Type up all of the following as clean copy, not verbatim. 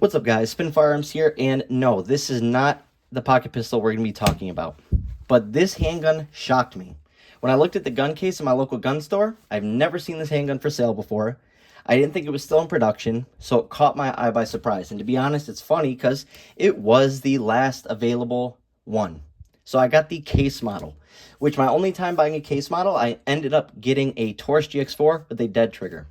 What's up, guys? Spin Firearms here, and no, this is not the pocket pistol we're going to be talking about. But this handgun shocked me. When I looked at the gun case in my local gun store, I've never seen this handgun for sale before. I didn't think it was still in production, so it caught my eye by surprise. And to be honest, it's funny because it was the last available one. So I got the case model, which my only time buying a case model, I ended up getting a Taurus GX4 with a dead trigger.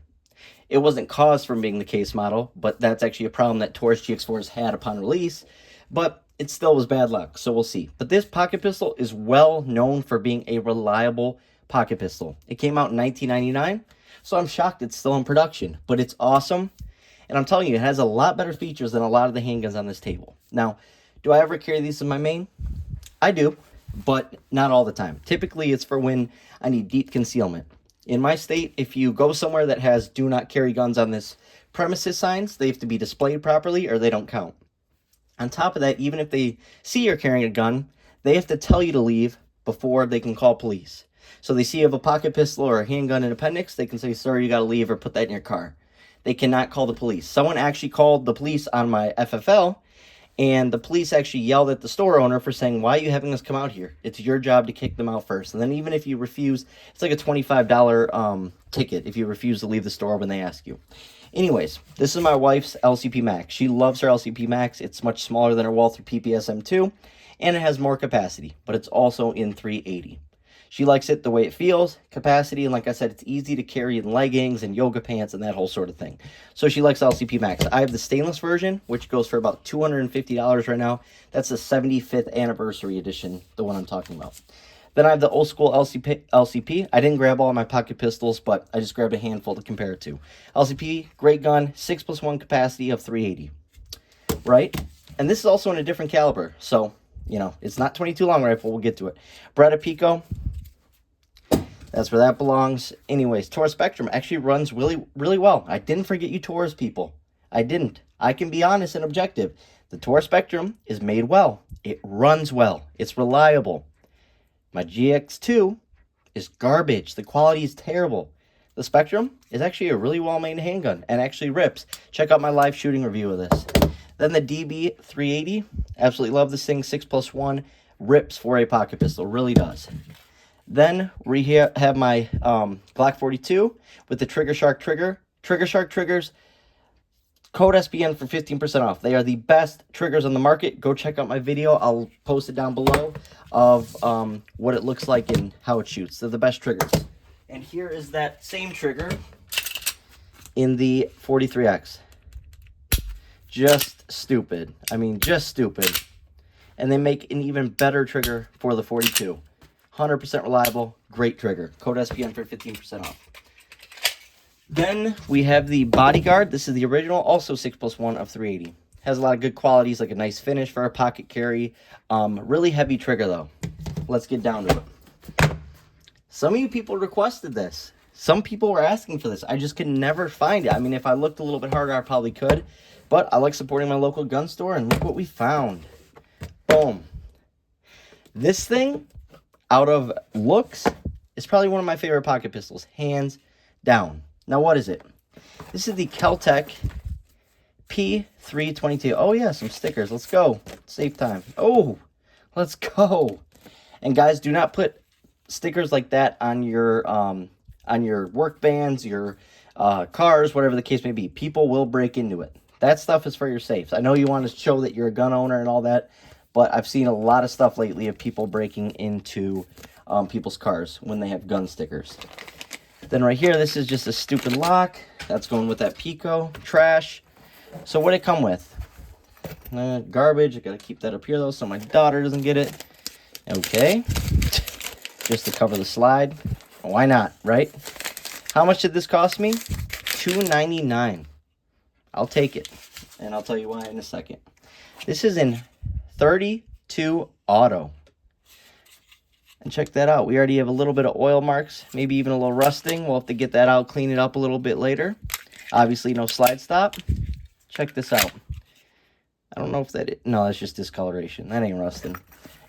It wasn't caused from being the case model, but that's actually a problem that Taurus GX4s had upon release, but it still was bad luck, so we'll see. But this pocket pistol is well known for being a reliable pocket pistol. It came out in 1999, so I'm shocked it's still in production, but it's awesome. And I'm telling you, it has a lot better features than a lot of the handguns on this table. Now, do I ever carry these in my main? I do, but not all the time. Typically, it's for when I need deep concealment. In my state, if you go somewhere that has do not carry guns on this premises signs, they have to be displayed properly or they don't count. On top of that, even if they see you're carrying a gun, they have to tell you to leave before they can call police. So they see you have a pocket pistol or a handgun in appendix, they can say, sir, you got to leave or put that in your car. They cannot call the police. Someone actually called the police on my FFL, and the police actually yelled at the store owner for saying, why are you having us come out here? It's your job to kick them out first. And then even if you refuse, it's like a $25 ticket if you refuse to leave the store when they ask you. Anyways, this is my wife's LCP Max. She loves her LCP Max. It's much smaller than her Walther PPS M2, and it has more capacity, but it's also in 380. She likes it the way it feels, capacity, and like I said, it's easy to carry in leggings and yoga pants and that whole sort of thing. So she likes LCP Max. I have the stainless version, which goes for about $250 right now. That's the 75th anniversary edition, the one I'm talking about. Then I have the old school LCP. I didn't grab all of my pocket pistols, but I just grabbed a handful to compare it to. LCP, great gun, 6+1 capacity of 380, right? And this is also in a different caliber, so, you know, it's not 22 long rifle. We'll get to it. Beretta Pico. That's where that belongs. Anyways, Taurus Spectrum actually runs really well. I didn't forget you Taurus people. I didn't. I can be honest and objective. The Taurus Spectrum is made well. It runs well. It's reliable. My GX2 is garbage. The quality is terrible. The Spectrum is actually a really well-made handgun and actually rips. Check out my live shooting review of this. Then the DB380. Absolutely love this thing. 6+1 rips for a pocket pistol. Really does. Then we have my Glock 42 with the Trigger Shark trigger. Trigger Shark triggers, code SPN for 15% off. They are the best triggers on the market. Go check out my video. I'll post it down below of what it looks like and how it shoots. They're the best triggers. And here is that same trigger in the 43X. Just stupid. I mean, just stupid. And they make an even better trigger for the 42. 100% reliable, great trigger. Code SPN for 15% off. Then we have the Bodyguard. This is the original, also 6+1 of 380. Has a lot of good qualities, like a nice finish for a pocket carry. Really heavy trigger, though. Let's get down to it. Some of you people requested this. Some people were asking for this. I just could never find it. I mean, if I looked a little bit harder, I probably could. But I like supporting my local gun store, and look what we found. Boom. This thing, out of looks, is probably one of my favorite pocket pistols, hands down. Now, what is it? This is the Keltec P32. Oh, yeah, some stickers. Let's go. Save time. Oh, let's go. And, guys, do not put stickers like that on your work bands, your cars, whatever the case may be. People will break into it. That stuff is for your safes. I know you want to show that you're a gun owner and all that, but I've seen a lot of stuff lately of people breaking into people's cars when they have gun stickers. Then right here, this is just a stupid lock. That's going with that Pico. Trash. So what did it come with? Garbage. I gotta keep that up here, though, so my daughter doesn't get it. Okay. Just to cover the slide. Why not, right? How much did this cost me? $2.99. I'll take it. And I'll tell you why in a second. This is in 32 auto. And check that out. We already have a little bit of oil marks, maybe even a little rusting. We'll have to get that out, clean it up a little bit later. Obviously, no slide stop. Check this out. I don't know if that is, no, that's just discoloration. That ain't rusting.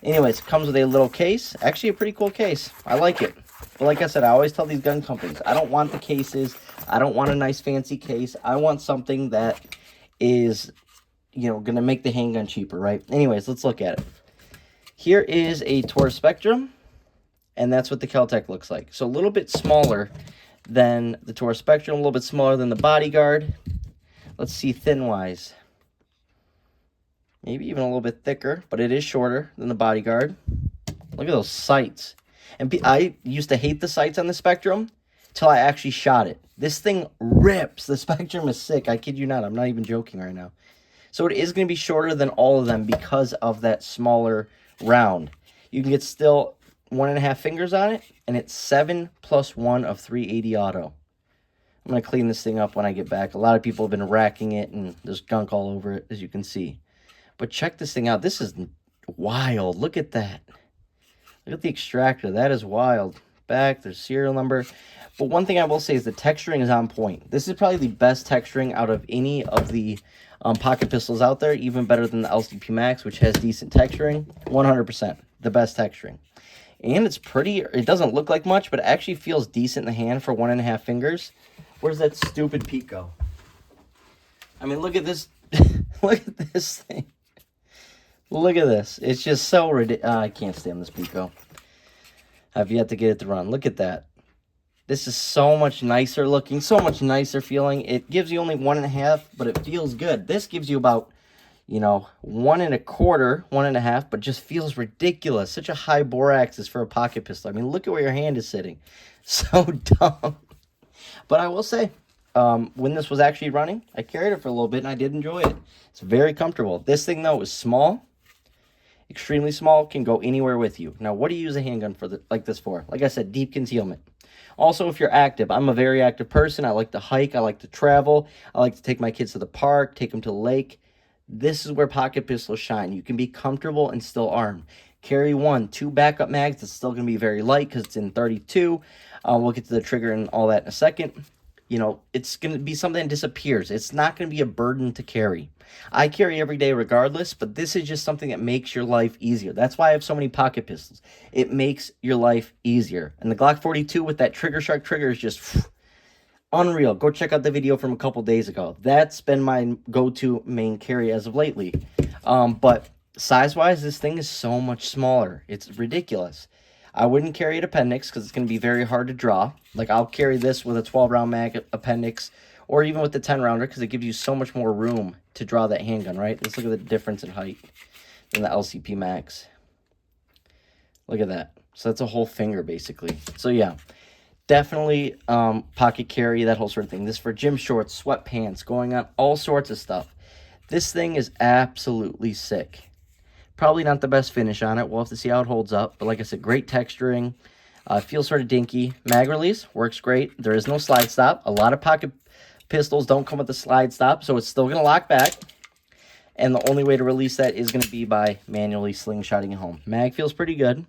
Anyways, it comes with a little case. Actually, a pretty cool case. I like it. But like I said, I always tell these gun companies, I don't want the cases. I don't want a nice fancy case. I want something that is going to make the handgun cheaper, right? Anyways, let's look at it. Here is a Taurus Spectrum, and that's what the Keltec looks like. So a little bit smaller than the Taurus Spectrum, a little bit smaller than the Bodyguard. Let's see thin-wise. Maybe even a little bit thicker, but it is shorter than the Bodyguard. Look at those sights. And I used to hate the sights on the Spectrum till I actually shot it. This thing rips. The Spectrum is sick. I kid you not. I'm not even joking right now. So it is going to be shorter than all of them because of that smaller round. You can get still 1.5 fingers on it, and it's 7+1 of 380 auto. I'm going to clean this thing up when I get back. A lot of people have been racking it, and there's gunk all over it, as you can see. But check this thing out. This is wild. Look at that. Look at the extractor. That is wild. Back, there's serial number. But one thing I will say is the texturing is on point. This is probably the best texturing out of any of the pocket pistols out there, even better than the LCP Max, which has decent texturing. 100%. The best texturing. And it's pretty, it doesn't look like much, but it actually feels decent in the hand for 1.5 fingers. Where's that stupid Pico? I mean, look at this. Look at this thing. Look at this. It's just so ridiculous. I can't stand this Pico. I've yet to get it to run. Look at that. This is so much nicer looking, so much nicer feeling. It gives you only 1.5, but it feels good. This gives you about, 1.25, 1.5, but just feels ridiculous. Such a high bore axis for a pocket pistol. I mean, look at where your hand is sitting. So dumb. But I will say, when this was actually running, I carried it for a little bit, and I did enjoy it. It's very comfortable. This thing, though, is small. Extremely small, can go anywhere with you. Now, what do you use a handgun for like this for? Like I said, deep concealment. Also, if you're active, I'm a very active person. I like to hike. I like to travel. I like to take my kids to the park, take them to the lake. This is where pocket pistols shine. You can be comfortable and still armed. Carry 1, 2 backup mags. It's still going to be very light because it's in 32. We'll get to the trigger and all that in a second. It's going to be something that disappears. It's not going to be a burden to carry. I carry every day regardless, but this is just something that makes your life easier. That's why I have so many pocket pistols. It makes your life easier. And the Glock 42 with that Trigger Shark trigger is just unreal. Go check out the video from a couple days ago. That's been my go-to main carry as of lately. But size-wise, this thing is so much smaller. It's ridiculous. I wouldn't carry an appendix because it's going to be very hard to draw. Like, I'll carry this with a 12-round mag appendix or even with the 10-rounder because it gives you so much more room to draw that handgun, right? Let's look at the difference in height in the LCP Max. Look at that. So that's a whole finger, basically. So, yeah, definitely pocket carry, that whole sort of thing. This for gym shorts, sweatpants, going on all sorts of stuff. This thing is absolutely sick. Probably not the best finish on it. We'll have to see how it holds up. But like I said, great texturing. Feels sort of dinky. Mag release works great. There is no slide stop. A lot of pocket pistols don't come with a slide stop, so it's still going to lock back. And the only way to release that is going to be by manually slingshotting it home. Mag feels pretty good.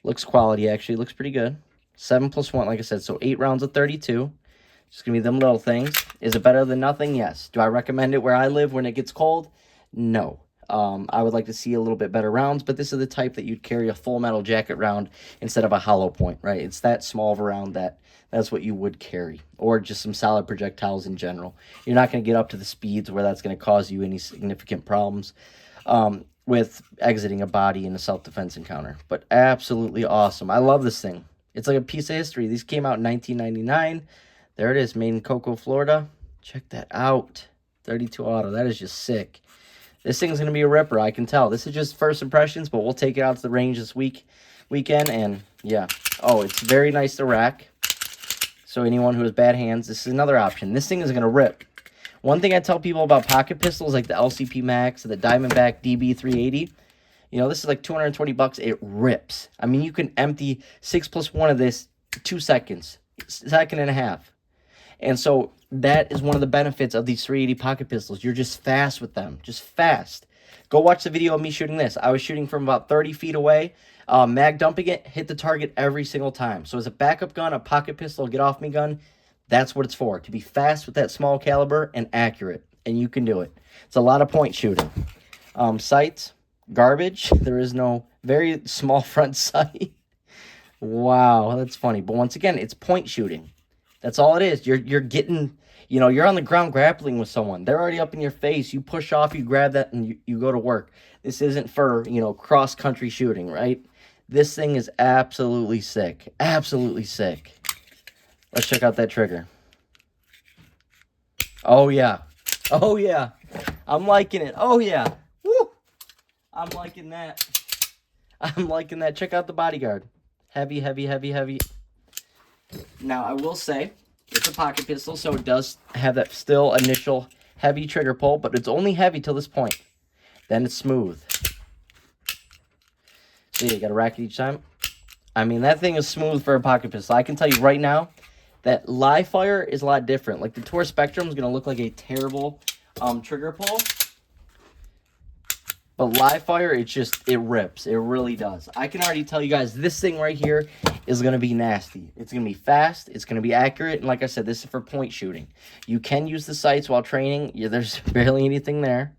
Looks quality, actually. Looks pretty good. 7+1, like I said, so 8 rounds of 32. Just going to be them little things. Is it better than nothing? Yes. Do I recommend it where I live when it gets cold? No. I would like to see a little bit better rounds, but this is the type that you'd carry a full metal jacket round instead of a hollow point, right? It's that small of a round that's what you would carry, or just some solid projectiles in general. You're not going to get up to the speeds where that's going to cause you any significant problems with exiting a body in a self-defense encounter. But absolutely awesome. I love this thing. It's like a piece of history. These came out in 1999. There it is, made in Cocoa, Florida. Check that out. 32 auto. That is just sick. This thing's going to be a ripper, I can tell. This is just first impressions, but we'll take it out to the range this weekend, and yeah. Oh, it's very nice to rack. So anyone who has bad hands, this is another option. This thing is going to rip. One thing I tell people about pocket pistols, like the LCP Max, the Diamondback DB380, this is like $220. It rips. I mean, you can empty 6+1 of this 2 seconds, second and a half. And so that is one of the benefits of these 380 pocket pistols. You're just fast with them. Just fast. Go watch the video of me shooting this. I was shooting from about 30 feet away. Mag dumping it, hit the target every single time. So as a backup gun, a pocket pistol, get off me gun, that's what it's for. To be fast with that small caliber and accurate. And you can do it. It's a lot of point shooting. Sights, garbage. There is no very small front sight. Wow, that's funny. But once again, it's point shooting. That's all it is. You're getting, You know, you're on the ground grappling with someone. They're already up in your face. You push off, you grab that, and you go to work. This isn't for, you know, cross-country shooting, right? This thing is absolutely sick. Absolutely sick. Let's check out that trigger. Oh, yeah. Oh, yeah. I'm liking it. Oh, yeah. Woo! I'm liking that. I'm liking that. Check out the bodyguard. Heavy, heavy, heavy, heavy. Now, I will say, it's a pocket pistol, so it does have that still initial heavy trigger pull, but it's only heavy till this point. Then it's smooth. See, you got to rack it each time. I mean, that thing is smooth for a pocket pistol. I can tell you right now that live fire is a lot different. Like, the Tour Spectrum is going to look like a terrible trigger pull. But live fire, it rips. It really does. I can already tell you guys, this thing right here is going to be nasty. It's going to be fast. It's going to be accurate. And like I said, this is for point shooting. You can use the sights while training. There's barely anything there.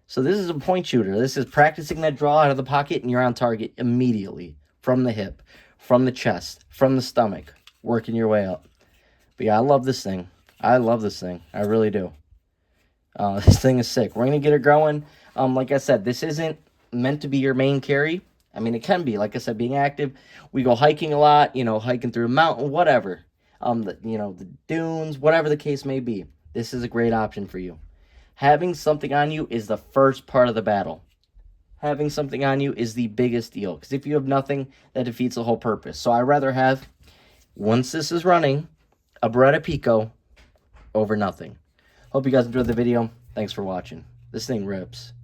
So this is a point shooter. This is practicing that draw out of the pocket, and you're on target immediately. From the hip, from the chest, from the stomach. Working your way up. But yeah, I love this thing. I love this thing. I really do. This thing is sick. We're going to get it growing. Like I said, this isn't meant to be your main carry. I mean, it can be. Like I said, being active. We go hiking a lot, you know, hiking through a mountain, whatever. The dunes, whatever the case may be. This is a great option for you. Having something on you is the first part of the battle. Having something on you is the biggest deal. Because if you have nothing, that defeats the whole purpose. So I'd rather have, once this is running, a Beretta Pico over nothing. Hope you guys enjoyed the video. Thanks for watching. This thing rips.